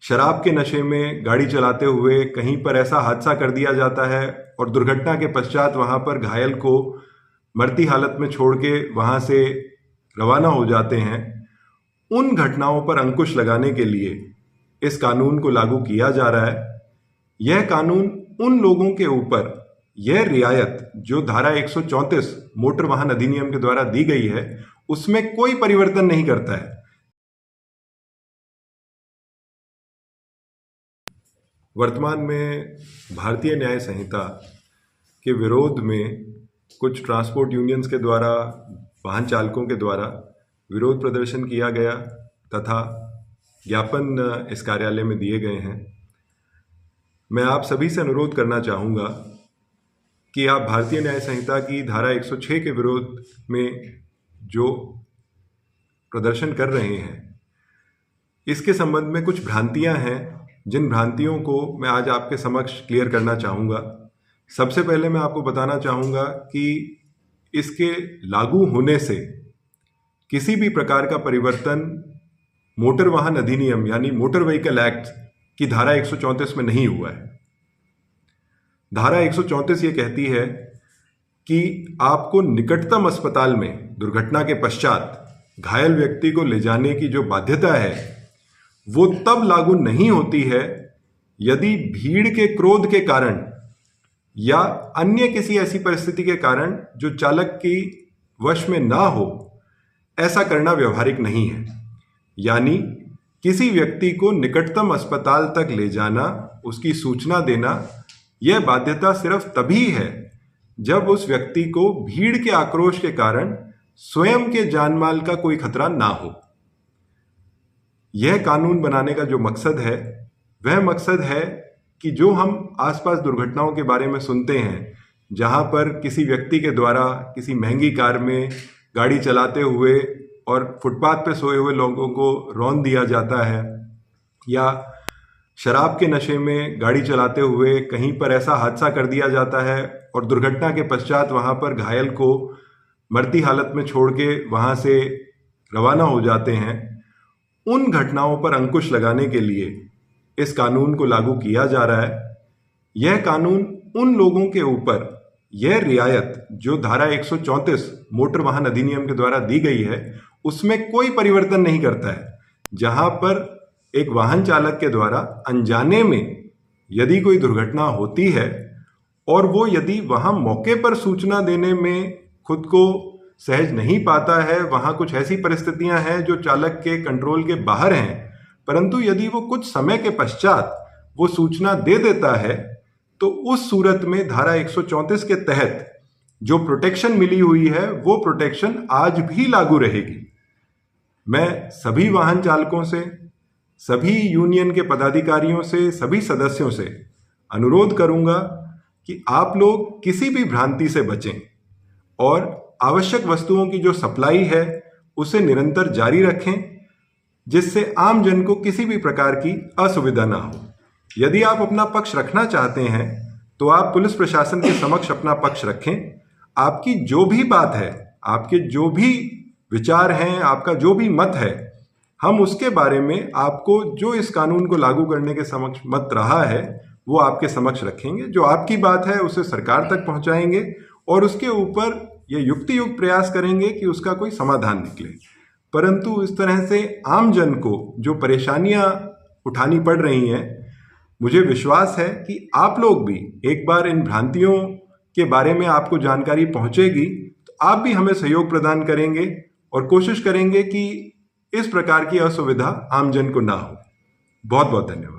शराब के नशे में गाड़ी चलाते हुए कहीं पर ऐसा हादसा कर दिया जाता है और दुर्घटना के पश्चात वहां पर घायल को मरती हालत में छोड़ के वहां से रवाना हो जाते हैं। उन घटनाओं पर अंकुश लगाने के लिए इस कानून को लागू किया जा रहा है। यह कानून उन लोगों के ऊपर यह रियायत जो धारा 134 मोटर वाहन अधिनियम के द्वारा दी गई है उसमें कोई परिवर्तन नहीं करता है। वर्तमान में भारतीय न्याय संहिता के विरोध में कुछ ट्रांसपोर्ट यूनियंस के द्वारा वाहन चालकों के द्वारा विरोध प्रदर्शन किया गया तथा ज्ञापन इस कार्यालय में दिए गए हैं। मैं आप सभी से अनुरोध करना चाहूँगा कि आप भारतीय न्याय संहिता की धारा 106 के विरोध में जो प्रदर्शन कर रहे हैं इसके संबंध में कुछ भ्रांतियां हैं, जिन भ्रांतियों को मैं आज आपके समक्ष क्लियर करना चाहूँगा। सबसे पहले मैं आपको बताना चाहूँगा कि इसके लागू होने से किसी भी प्रकार का परिवर्तन मोटर वाहन अधिनियम यानी मोटर व्हीकल एक्ट की धारा 134 में नहीं हुआ है। धारा 134 ये कहती है कि आपको निकटतम अस्पताल में दुर्घटना के पश्चात घायल व्यक्ति को ले जाने की जो बाध्यता है वो तब लागू नहीं होती है यदि भीड़ के क्रोध के कारण या अन्य किसी ऐसी परिस्थिति के कारण जो चालक की वश में ना हो, ऐसा करना व्यवहारिक नहीं है। यानी किसी व्यक्ति को निकटतम अस्पताल तक ले जाना, उसकी सूचना देना, यह बाध्यता सिर्फ तभी है जब उस व्यक्ति को भीड़ के आक्रोश के कारण स्वयं के जानमाल का कोई खतरा ना हो। यह कानून बनाने का जो मकसद है वह मकसद है कि जो हम आसपास दुर्घटनाओं के बारे में सुनते हैं, जहां पर किसी व्यक्ति के द्वारा किसी महंगी कार में गाड़ी चलाते हुए और फुटपाथ पे सोए हुए लोगों को रौंद दिया जाता है, या शराब के नशे में गाड़ी चलाते हुए कहीं पर ऐसा हादसा कर दिया जाता है और दुर्घटना के पश्चात वहां पर घायल को मरती हालत में छोड़ के वहां से रवाना हो जाते हैं। उन घटनाओं पर अंकुश लगाने के लिए इस कानून को लागू किया जा रहा है। यह कानून उन लोगों के ऊपर यह रियायत जो धारा 134 मोटर वाहन अधिनियम के द्वारा दी गई है उसमें कोई परिवर्तन नहीं करता है। जहां पर एक वाहन चालक के द्वारा अनजाने में यदि कोई दुर्घटना होती है और वो यदि वहां मौके पर सूचना देने में खुद को सहज नहीं पाता है, वहां कुछ ऐसी परिस्थितियां हैं जो चालक के कंट्रोल के बाहर हैं, परंतु यदि वो कुछ समय के पश्चात वो सूचना दे देता है तो उस सूरत में धारा 134 के तहत जो प्रोटेक्शन मिली हुई है वो प्रोटेक्शन आज भी लागू रहेगी। मैं सभी वाहन चालकों से, सभी यूनियन के पदाधिकारियों से, सभी सदस्यों से अनुरोध करूंगा कि आप लोग किसी भी भ्रांति से बचें और आवश्यक वस्तुओं की जो सप्लाई है उसे निरंतर जारी रखें, जिससे आम जन को किसी भी प्रकार की असुविधा ना हो। यदि आप अपना पक्ष रखना चाहते हैं तो आप पुलिस प्रशासन के समक्ष अपना पक्ष रखें। आपकी जो भी बात है, आपके जो भी विचार हैं, आपका जो भी मत है, हम उसके बारे में आपको जो इस कानून को लागू करने के समक्ष मत रहा है वो आपके समक्ष रखेंगे। जो आपकी बात है उसे सरकार तक पहुंचाएंगे और उसके ऊपर ये युक्ति युक्त प्रयास करेंगे कि उसका कोई समाधान निकले। परंतु इस तरह से आम जन को जो परेशानियां उठानी पड़ रही हैं, मुझे विश्वास है कि आप लोग भी एक बार इन भ्रांतियों के बारे में आपको जानकारी पहुंचेगी तो आप भी हमें सहयोग प्रदान करेंगे और कोशिश करेंगे कि इस प्रकार की असुविधा आम जन को ना हो। बहुत बहुत धन्यवाद।